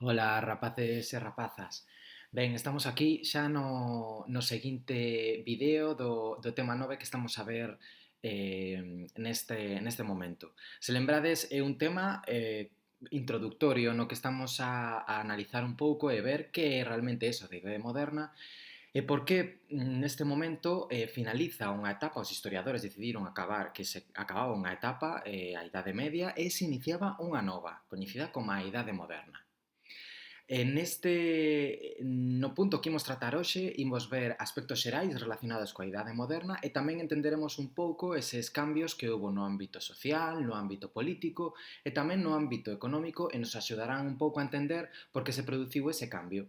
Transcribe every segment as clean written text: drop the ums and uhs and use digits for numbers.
Ola, rapaces e rapazas. Ben, estamos aquí xa no seguinte vídeo do tema 9 que estamos a ver neste momento. Se lembrades, é un tema introductorio no que estamos a analizar un pouco e ver que é realmente eso de idade moderna e por que neste momento finaliza unha etapa, os historiadores decidiron que se acababa unha etapa, a Idade Media, e se iniciaba unha nova, coñecida como a Idade Moderna. No punto que imos tratar hoxe, imos ver aspectos xerais relacionados coa idade moderna e tamén entenderemos un pouco eses cambios que houve no ámbito social, no ámbito político e tamén no ámbito económico e nos axudarán un pouco a entender por que se produciu ese cambio.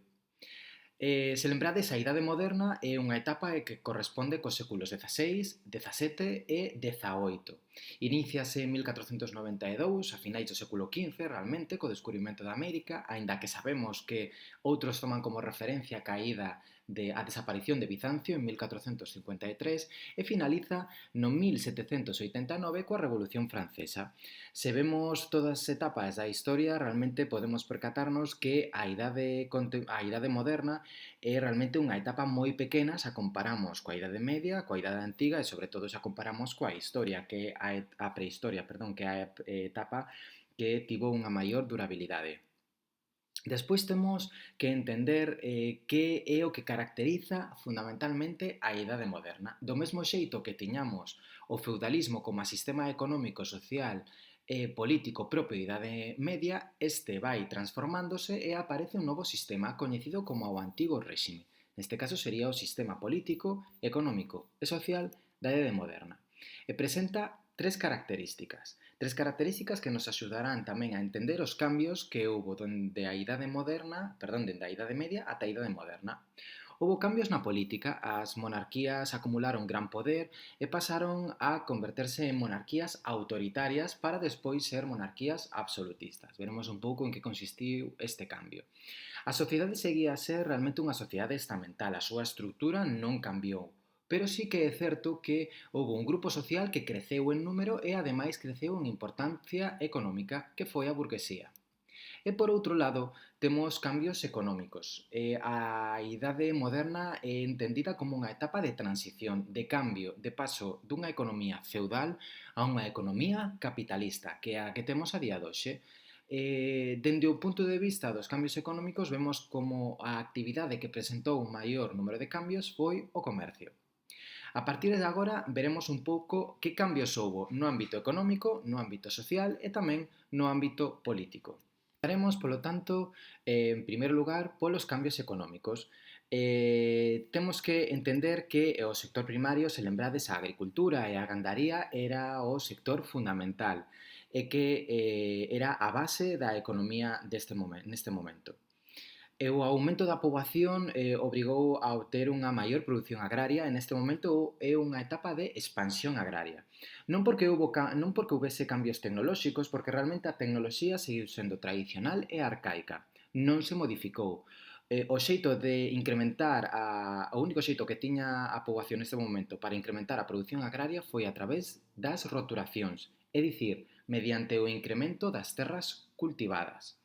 Se lembrades, a Idade Moderna é unha etapa que corresponde cos séculos XVI, XVII e XVIII. Iníciase en 1492, a finais do século XV, realmente, co descubrimento da América, aínda que sabemos que outros toman como referencia a desaparición de Bizancio en 1453 e finaliza no 1789 coa Revolución Francesa. Se vemos todas as etapas da historia, realmente podemos percatarnos que a idade moderna é realmente unha etapa moi pequena se a comparamos coa Idade Media, coa Idade Antiga e sobre todo se a comparamos coa historia, que é a prehistoria, perdón, que é a etapa que tivo unha maior durabilidade. Despois temos que entender que é o que caracteriza fundamentalmente a Idade Moderna. Do mesmo xeito que tiñamos o feudalismo como a sistema económico, social e político propio da Idade Media, este vai transformándose e aparece un novo sistema coñecido como o Antigo Réxime. Neste caso sería o sistema político, económico e social da Idade Moderna. E presenta tres características que nos axudarán tamén a entender os cambios que houbo dende a Idade Moderna, perdón, dende a Idade Media ata a Idade Moderna. Houbo cambios na política, as monarquías acumularon gran poder e pasaron a converterse en monarquías autoritarias para despois ser monarquías absolutistas. Veremos un pouco en que consistiu este cambio. A sociedade seguía a ser realmente unha sociedade estamental, a súa estrutura non cambiou, pero sí que é certo que houve un grupo social que creceu en número e ademais creceu en importancia económica, que foi a burguesía. E por outro lado, temos cambios económicos. A idade moderna é entendida como unha etapa de transición, de cambio, de paso dunha economía feudal a unha economía capitalista, que é a que temos a día de hoxe. Dende o punto de vista dos cambios económicos, vemos como a actividade que presentou un maior número de cambios foi o comercio. A partir de agora veremos un pouco que cambios houbo no ámbito económico, no ámbito social e tamén no ámbito político. Comezaremos, polo tanto, en primeiro lugar, polos cambios económicos. Temos que entender que o sector primario, se lembrades, a agricultura e a gandaría era o sector fundamental e que era a base da economía neste momento. E o aumento da poboación obrigou a obter unha maior produción agraria e neste momento é unha etapa de expansión agraria. Non porque houvese cambios tecnolóxicos, porque realmente a tecnoloxía seguiu sendo tradicional e arcaica. Non se modificou. O único xeito que tiña a poboación neste momento para incrementar a produción agraria foi a través das roturacións, é dicir, mediante o incremento das terras cultivadas.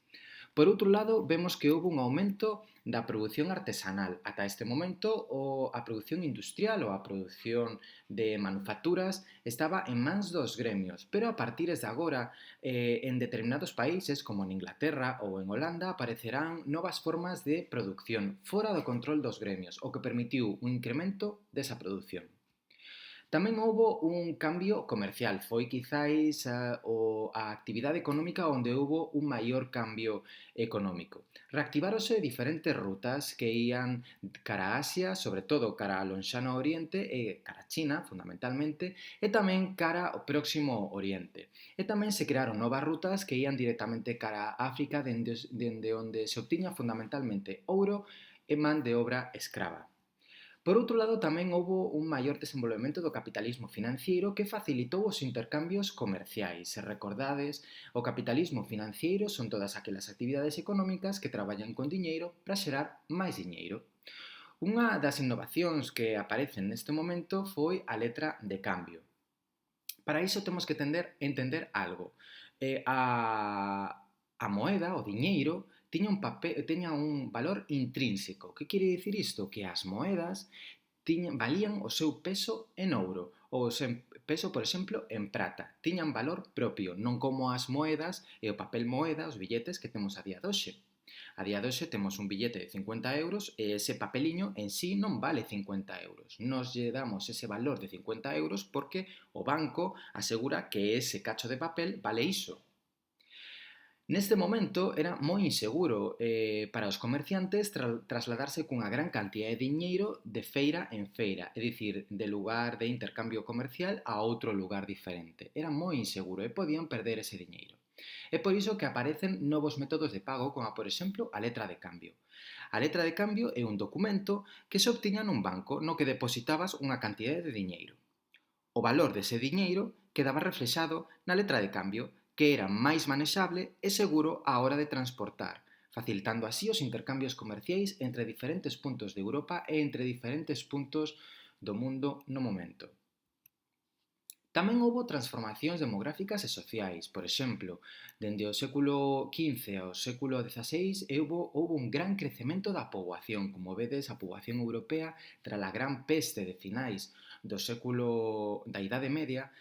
Por outro lado, vemos que houve un aumento da produción artesanal. Ata este momento, a produción industrial ou a produción de manufacturas estaba en mans dos gremios, pero a partir de agora, en determinados países, como en Inglaterra ou en Holanda, aparecerán novas formas de producción fora do control dos gremios, o que permitiu un incremento desa produción. Tamén houbo un cambio comercial, foi quizáis a actividade económica onde houbo un maior cambio económico. Reactivárose diferentes rutas que ían cara a Asia, sobre todo cara ao lonxano Oriente e cara a China, fundamentalmente, e tamén cara ao Próximo Oriente. E tamén se crearon novas rutas que ían directamente cara a África, dende onde se obtiña fundamentalmente ouro e man de obra escrava. Por outro lado, tamén houbo un maior desenvolvemento do capitalismo financiero que facilitou os intercambios comerciais. Se recordades, o capitalismo financiero son todas aquelas actividades económicas que traballan con diñeiro para xerar máis diñeiro. Unha das innovacións que aparecen neste momento foi a letra de cambio. Para iso temos que entender algo. A moeda, o diñeiro, tiña un valor intrínseco. Que quere dicir isto? Que as moedas valían o seu peso en ouro ou o seu peso, por exemplo, en prata. Tiñan valor propio, non como as moedas e o papel moeda, os billetes que temos a día de hoxe. A día de hoxe temos un billete de 50 euros e ese papeliño en sí non vale 50 euros. Nos lle damos ese valor de 50 euros porque o banco asegura que ese cacho de papel vale iso. Neste momento era moi inseguro para os comerciantes trasladarse cunha gran cantidad de diñeiro de feira en feira, é dicir, de lugar de intercambio comercial a outro lugar diferente. Era moi inseguro e podían perder ese diñeiro. É por iso que aparecen novos métodos de pago, como por exemplo a letra de cambio. A letra de cambio é un documento que se obtiña nun banco no que depositabas unha cantidade de diñeiro. O valor dese diñeiro quedaba reflexado na letra de cambio, que era máis manexable e seguro á hora de transportar, facilitando así os intercambios comerciais entre diferentes puntos de Europa e entre diferentes puntos do mundo no momento. Tamén houbo transformacións demográficas e sociais. Por exemplo, dende o século XV ao século XVI houbo un gran crecemento da poboación. Como vedes, a poboación europea, tras a gran peste de finais da Idade Media,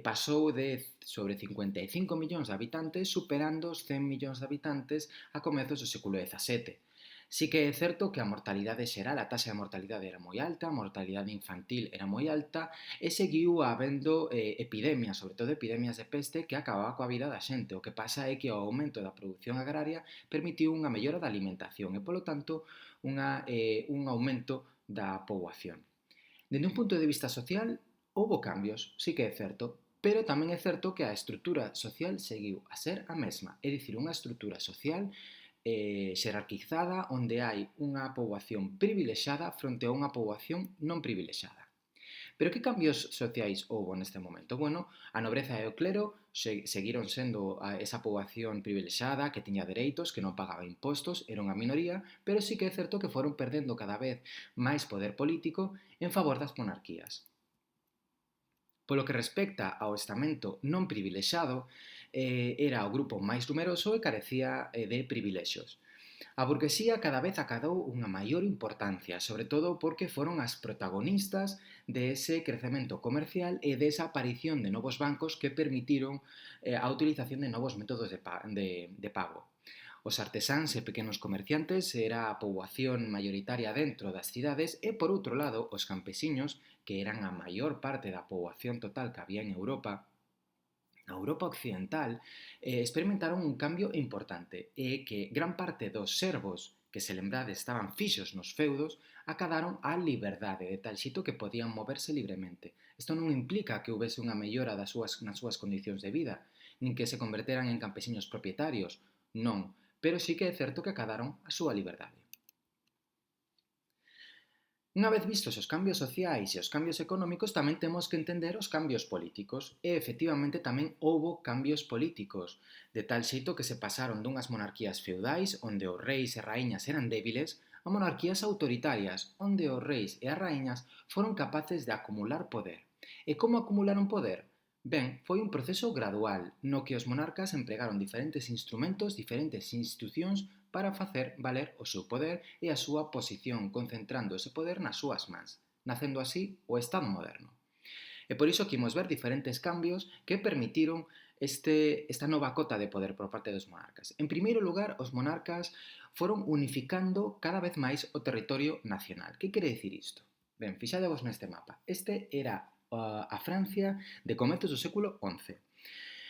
pasou de sobre 55 millóns de habitantes, superando os 100 millóns de habitantes a comezos do século XVII. Sí que é certo que a mortalidade xeral, a taxa de mortalidade era moi alta, a mortalidade infantil era moi alta e seguiu habendo epidemias, sobre todo epidemias de peste que acababa coa vida da xente. O que pasa é que o aumento da produción agraria permitiu unha mellora da alimentación e, polo tanto, un aumento da poboación. Dende un punto de vista social, houbo cambios, sí que é certo, pero tamén é certo que a estrutura social seguiu a ser a mesma, é dicir, unha estrutura social xerarquizada onde hai unha poboación privilexada fronte a unha poboación non privilexada. Pero que cambios sociais houbo neste momento? Bueno, a nobreza e o clero seguiron sendo esa poboación privilexada que tiña dereitos, que non pagaba impostos, era unha minoría, pero sí que é certo que foron perdendo cada vez máis poder político en favor das monarquías. Polo que respecta ao estamento non privilexado, era o grupo máis numeroso e carecía de privilexios. A burguesía cada vez acadou unha maior importancia, sobre todo porque foron as protagonistas de ese crecemento comercial e desa aparición de novos bancos que permitiron a utilización de novos métodos de pago. Os artesáns e pequenos comerciantes era a poboación maioritaria dentro das cidades e, por outro lado, os campesiños, que eran a maior parte da poboación total que había en Europa, na Europa occidental, experimentaron un cambio importante e que gran parte dos servos que se lembrade estaban fixos nos feudos acadaron a liberdade de tal xito que podían moverse libremente. Isto non implica que houvese unha mellora nas súas condicións de vida, nin que se converteran en campesiños propietarios, non, pero sí que é certo que acadaron a súa liberdade. Unha vez vistos os cambios sociais e os cambios económicos, tamén temos que entender os cambios políticos. E, efectivamente, tamén houbo cambios políticos, de tal xeito que se pasaron dunhas monarquías feudais, onde os reis e raíñas eran débiles, a monarquías autoritarias, onde os reis e as raíñas foron capaces de acumular poder. E como acumularon poder? Ben, foi un proceso gradual, no que os monarcas empregaron diferentes instrumentos, diferentes institucións para facer valer o seu poder e a súa posición, concentrando ese poder nas súas mans, nacendo así o Estado moderno. E por iso que imos ver diferentes cambios que permitiron esta nova cota de poder por parte dos monarcas. En primeiro lugar, os monarcas foron unificando cada vez máis o territorio nacional. Que quere dicir isto? Ben, fixadevos neste mapa. Este era a Francia de comezos do século XI.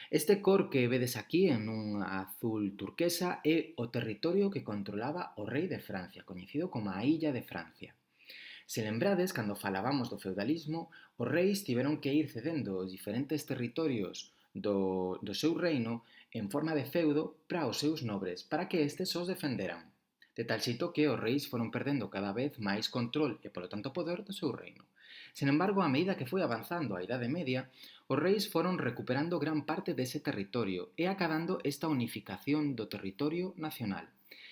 Este cor que vedes aquí en un azul turquesa é o territorio que controlaba o rei de Francia, coñecido como a Illa de Francia. Se lembrades, cando falábamos do feudalismo, os reis tiveron que ir cedendo os diferentes territorios do seu reino en forma de feudo para os seus nobres, para que estes os defenderan. De tal xeito que os reis foron perdendo cada vez máis control e, polo tanto, poder do seu reino. Sen embargo, a medida que foi avanzando a Idade Media, os reis foron recuperando gran parte dese territorio e acadando esta unificación do territorio nacional.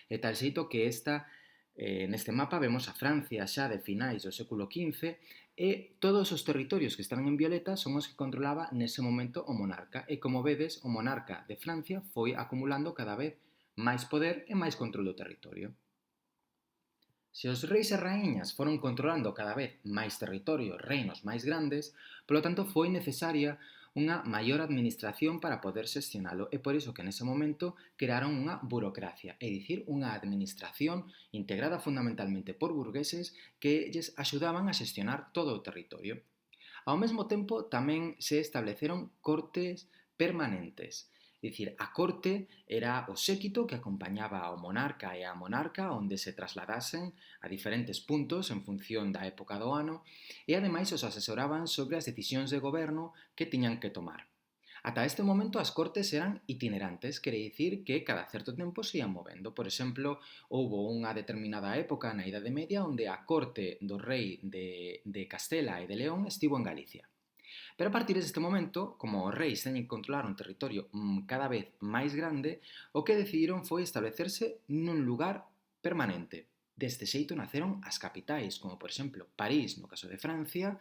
De tal xeito que neste mapa vemos a Francia xa de finais do século XV e todos os territorios que están en violeta son os que controlaba nese momento o monarca. E como vedes, o monarca de Francia foi acumulando cada vez máis poder e máis control do territorio. Se os reis e raíñas foron controlando cada vez máis territorio, reinos máis grandes, polo tanto foi necesaria unha maior administración para poder xestionalo e por iso que nese momento crearon unha burocracia, é dicir, unha administración integrada fundamentalmente por burgueses que lles axudaban a xestionar todo o territorio. Ao mesmo tempo, tamén se estableceron cortes permanentes. É dicir, a corte era o séquito que acompañaba ao monarca e á monarca onde se trasladasen a diferentes puntos en función da época do ano e ademais os asesoraban sobre as decisións de goberno que tiñan que tomar. Ata este momento as cortes eran itinerantes, quere dicir que cada certo tempo se ian movendo. Por exemplo, houbo unha determinada época na Idade Media onde a corte do rei de Castela e de León estivo en Galicia. Pero a partir deste momento, como os reis teñen que controlar un territorio cada vez máis grande, o que decidiron foi establecerse nun lugar permanente. Deste xeito naceron as capitais, como por exemplo París no caso de Francia,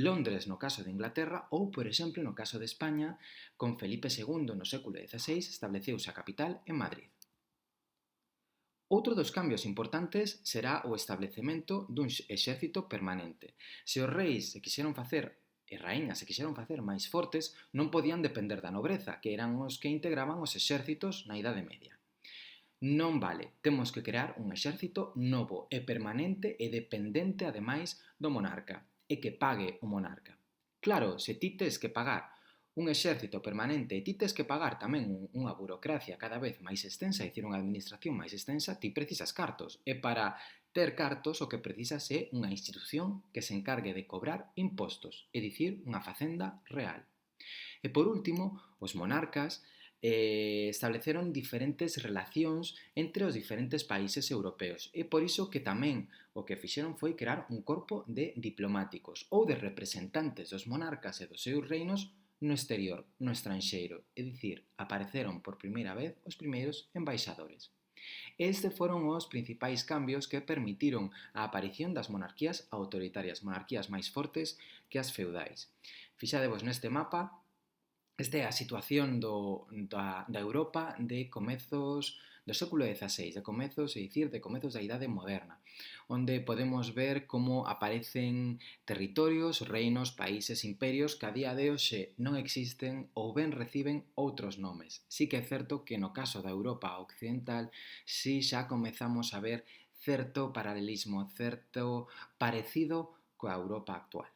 Londres no caso de Inglaterra ou, por exemplo, no caso de España, con Felipe II no século XVI estableceuse a capital en Madrid. Outro dos cambios importantes será o establecemento dun exército permanente. Se os reis se quixeron facer e raíñas se quixeron facer máis fortes, non podían depender da nobreza, que eran os que integraban os exércitos na Idade Media. Non vale, temos que crear un exército novo e permanente e dependente ademais do monarca, e que pague o monarca. Claro, se ti tes que pagar un exército permanente e ti tes que pagar tamén unha burocracia cada vez máis extensa, é dicir, unha administración máis extensa, ti precisas cartos. E para ter cartos o que precisas é unha institución que se encargue de cobrar impostos, é dicir, unha facenda real. E por último, os monarcas estableceron diferentes relacións entre os diferentes países europeos e por iso que tamén o que fixeron foi crear un corpo de diplomáticos ou de representantes dos monarcas e dos seus reinos no exterior, no estranxeiro, é dicir, apareceron por primeira vez os primeiros embaixadores. Estes foron os principais cambios que permitiron a aparición das monarquías autoritarias, monarquías máis fortes que as feudais. Fixadevos neste mapa. Esta é a situación da Europa de comezos do século XVI, de comezos, é dicir, de comezos da Idade Moderna, onde podemos ver como aparecen territorios, reinos, países, imperios que a día de hoxe non existen ou ben reciben outros nomes. Sí que é certo que no caso da Europa occidental sí xa comezamos a ver certo paralelismo, certo parecido coa Europa actual.